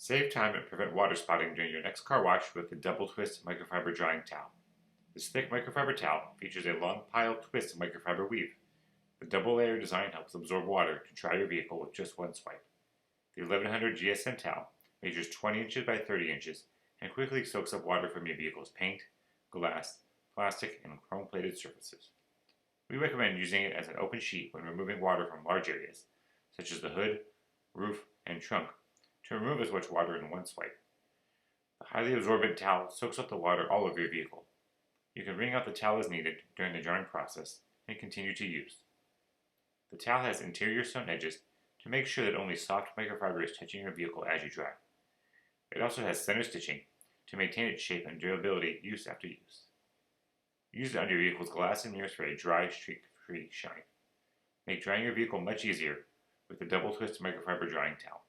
Save time and prevent water spotting during your next car wash with the double twist microfiber drying towel. This thick microfiber towel features a long pile twist microfiber weave. The double layer design helps absorb water to dry your vehicle with just one swipe. The 1100 GSM towel measures 20 inches by 30 inches and quickly soaks up water from your vehicle's paint, glass, plastic, and chrome-plated surfaces. We recommend using it as an open sheet when removing water from large areas, such as the hood, roof, and trunk, to remove as much water in one swipe. The highly absorbent towel soaks up the water all over your vehicle. You can wring out the towel as needed during the drying process and continue to use. The towel has interior sewn edges to make sure that only soft microfiber is touching your vehicle as you dry. It also has center stitching to maintain its shape and durability use after use. Use it on your vehicle's glass and mirrors for a dry, streak-free shine. Make drying your vehicle much easier with the double twist microfiber drying towel.